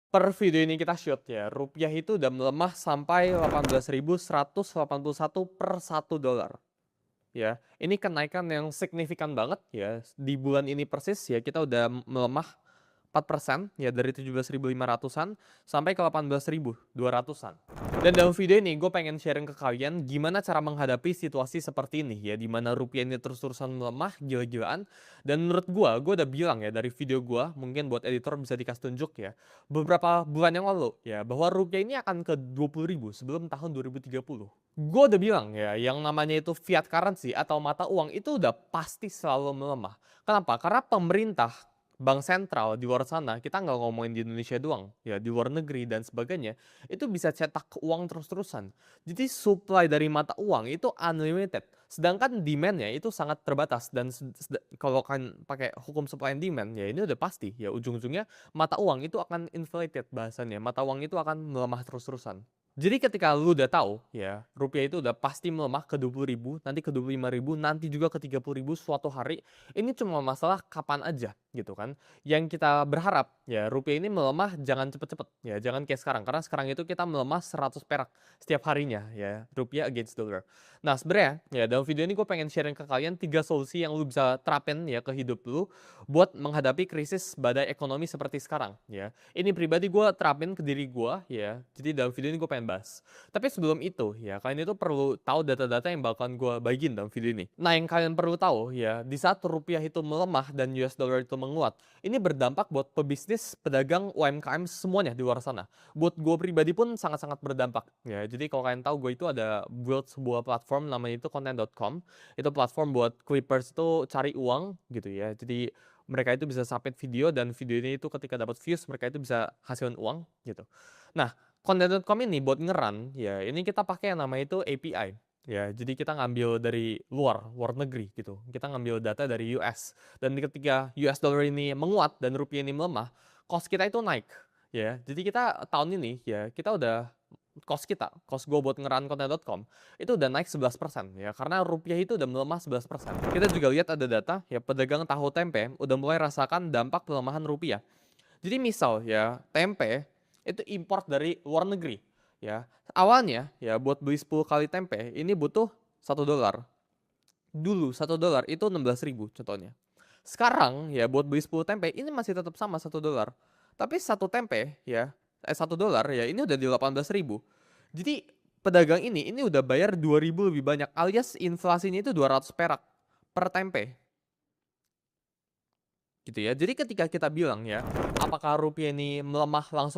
Per video ini kita shoot ya, rupiah itu udah melemah sampai 18.181 per $1. Ya, ini kenaikan yang signifikan banget ya. Di bulan ini persis ya kita udah melemah 4% ya, dari 17.500-an sampai ke 18.200-an. Dan dalam video ini gue pengen sharing ke kalian gimana cara menghadapi situasi seperti ini ya, dimana rupiah ini terus-terusan melemah gila-gilaan. Dan menurut gue udah bilang ya dari video gue, mungkin buat editor bisa dikasih tunjuk ya, beberapa bulan yang lalu ya, bahwa rupiah ini akan ke 20.000 sebelum tahun 2030. Gue udah bilang ya, yang namanya itu fiat currency atau mata uang itu udah pasti selalu melemah. Kenapa? Karena pemerintah, bank sentral di luar sana, kita nggak ngomongin di Indonesia doang, ya di luar negeri dan sebagainya, itu bisa cetak uang terus-terusan. Jadi supply dari mata uang itu unlimited, sedangkan demand-nya itu sangat terbatas. Dan kalau kan pakai hukum supply and demand, ya ini udah pasti, ya ujung-ujungnya mata uang itu akan inflated bahasanya, mata uang itu akan melemah terus-terusan. Jadi ketika lu udah tahu ya, rupiah itu udah pasti melemah ke 20.000, nanti ke 25.000, nanti juga ke 30.000 suatu hari. Ini cuma masalah kapan aja gitu kan. Yang kita berharap ya, rupiah ini melemah jangan cepet-cepet ya, jangan kayak sekarang. Karena sekarang itu kita melemah 100 perak setiap harinya ya, rupiah against dollar. Nah sebenarnya ya, dalam video ini gue pengen sharing ke kalian 3 solusi yang lu bisa terapin ya ke hidup lu buat menghadapi krisis badai ekonomi seperti sekarang ya. Ini pribadi gue terapin ke diri gue ya. Jadi dalam video ini gue pengen bahas. Tapi sebelum itu ya, kalian itu perlu tahu data-data yang bakalan gue bagiin dalam video ini. Nah yang kalian perlu tahu ya, di saat rupiah itu melemah dan US dollar itu menguat, ini berdampak buat pebisnis, pedagang, UMKM semuanya di luar sana. Buat gue pribadi pun sangat-sangat berdampak ya. Jadi kalau kalian tahu, gue itu ada build sebuah platform namanya itu content.com. Itu platform buat Clippers itu cari uang gitu ya. Jadi mereka itu bisa submit video, dan video ini itu ketika dapat views mereka itu bisa hasilin uang gitu. Nah, content.com ini buat ngeran ya, ini kita pakai yang namanya itu API. Ya, jadi kita ngambil dari luar negeri gitu. Kita ngambil data dari US. Dan ketika US dollar ini menguat dan rupiah ini melemah, cost kita itu naik. Ya, jadi kita tahun ini ya, kita udah cost gue buat ngeran content.com itu udah naik 11% ya, karena rupiah itu udah melemah 11%. Kita juga lihat ada data ya, pedagang tahu tempe udah mulai rasakan dampak pelemahan rupiah. Jadi misal ya, tempe itu import dari luar negeri ya. Awalnya ya, buat beli 10 kali tempe ini butuh $1. Dulu $1 itu 16.000 contohnya. Sekarang ya, buat beli 10 tempe ini masih tetap sama $1. Tapi satu tempe ya, $1 ya, ini udah di 18.000. Jadi pedagang ini udah bayar 2.000 lebih banyak, alias inflasinya itu 200 perak per tempe. Gitu ya. Jadi ketika kita bilang ya, apakah rupiah ini melemah langsung